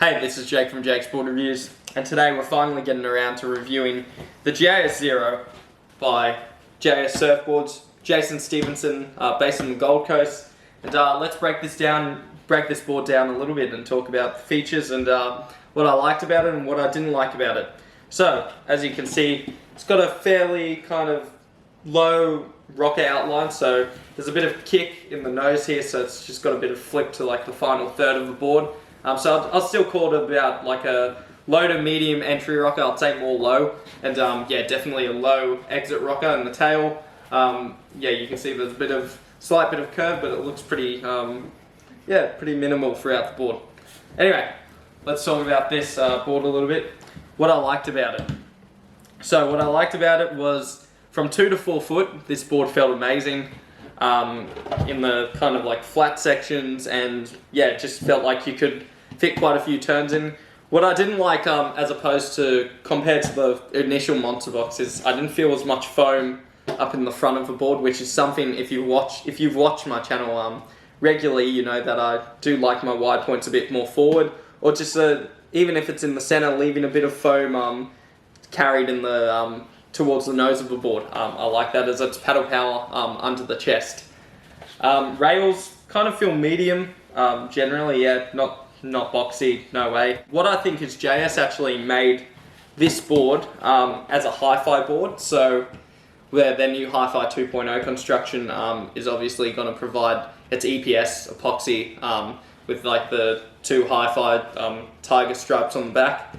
Hey, this is Jake from Jake's Board Reviews, and today we're finally getting around to reviewing the JS Xero by JS Surfboards, Jason Stevenson, based on the Gold Coast. And let's break this board down a little bit and talk about the features and what I liked about it and what I didn't like about it. So, as you can see, it's got a fairly kind of low rocker outline, so there's a bit of kick in the nose here, so it's just got a bit of flip to like the final third of the board. So I'll still call it about like a low to medium entry rocker. I'll say more low, and yeah, definitely a low exit rocker in the tail. Yeah, you can see there's a slight bit of curve, but it looks pretty, yeah, pretty minimal throughout the board. Anyway, let's talk about this board a little bit. What I liked about it. So what I liked about it was from 2 to 4 foot, this board felt amazing. In the kind of like flat sections, and yeah, it just felt like you could fit quite a few turns in. What I didn't like, as opposed to compared to the initial Monster Box, is I didn't feel as much foam up in the front of the board, which is something if you've watched my channel regularly, you know that I do like my wide points a bit more forward, or just even if it's in the center, leaving a bit of foam carried in the towards the nose of the board. I like that as it's paddle power under the chest. Rails kind of feel medium, generally, yeah, not boxy, no way. What I think is JS actually made this board as a HYFI board, so where their new HYFI 2.0 construction is obviously going to provide its EPS epoxy with like the 2 HYFI tiger stripes on the back.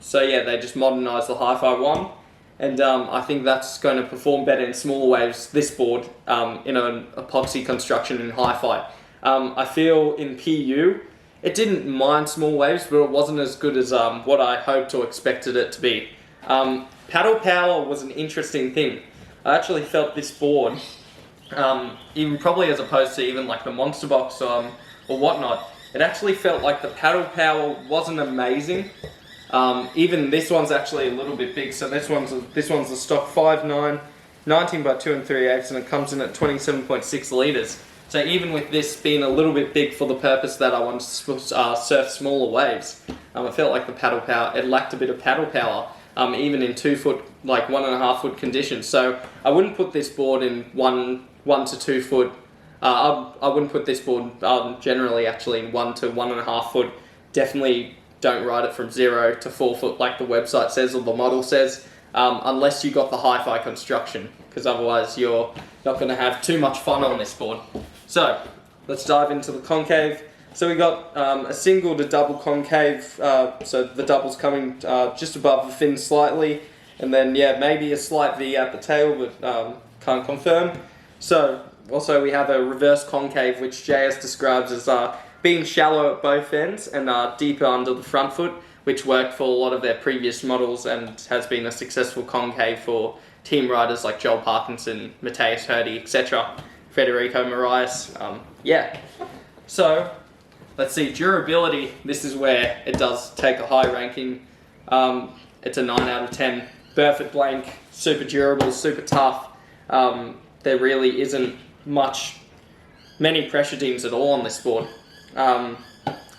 So yeah, they just modernized the HYFI 1. And I think that's going to perform better in smaller waves, this board, in an epoxy construction in HYFI. I feel in PU, it didn't mind small waves, but it wasn't as good as what I hoped or expected it to be. Paddle power was an interesting thing. I actually felt this board, even probably as opposed to even like the Monster Box or whatnot, it actually felt like the paddle power wasn't amazing. Even this one's actually a little bit big, so this one's a stock 5'9", 19 by 2 3/8, and it comes in at 27.6 litres. So even with this being a little bit big for the purpose that I want to surf smaller waves, I felt like the paddle power, it lacked a bit of paddle power, even in 2 foot, like 1.5 foot conditions. So I wouldn't put this board in 1 to 2 foot. I wouldn't put this board generally actually in 1 to 1.5 foot. Definitely don't ride it from 0 to 4 foot like the website says or the model says, unless you got the HYFI construction, because otherwise you're not going to have too much fun on this board. So let's dive into the concave. So we got a single to double concave, so the double's coming just above the fin slightly, and then yeah, maybe a slight V at the tail, but can't confirm. So also we have a reverse concave, which JS describes as being shallow at both ends and deeper under the front foot, which worked for a lot of their previous models and has been a successful concave for team riders like Joel Parkinson, Matthias Hurdy, etc., Federico Moraes. Yeah. So let's see, durability. This is where it does take a high ranking. It's a 9 out of 10. Burford blank, super durable, super tough. There really isn't many pressure dings at all on this board.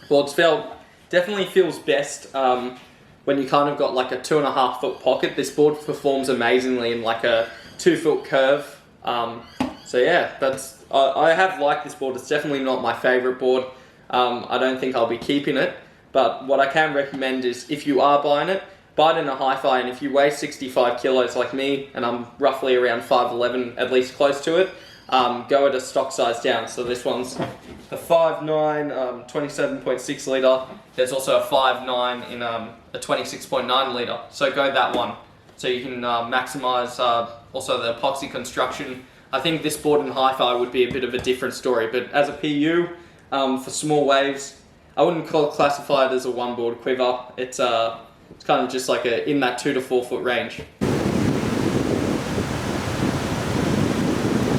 Boards definitely feels best when you kind of got like a 2.5 foot pocket. This board performs amazingly in like a 2 foot curve. So yeah, I have liked this board. It's definitely not my favorite board. I don't think I'll be keeping it, but what I can recommend is if you are buying it, buy it in a HYFI, and if you weigh 65 kilos like me, and I'm roughly around 5'11", at least close to it, go at a stock size down. So this one's a 5'9", 27.6 litre. There's also a 5'9" in a 26.9 litre. So go that one. So you can maximise also the epoxy construction. I think this board in HYFI would be a bit of a different story, but as a PU, for small waves, I wouldn't classify it as a one board quiver. It's kind of just like in that 2 to 4 foot range.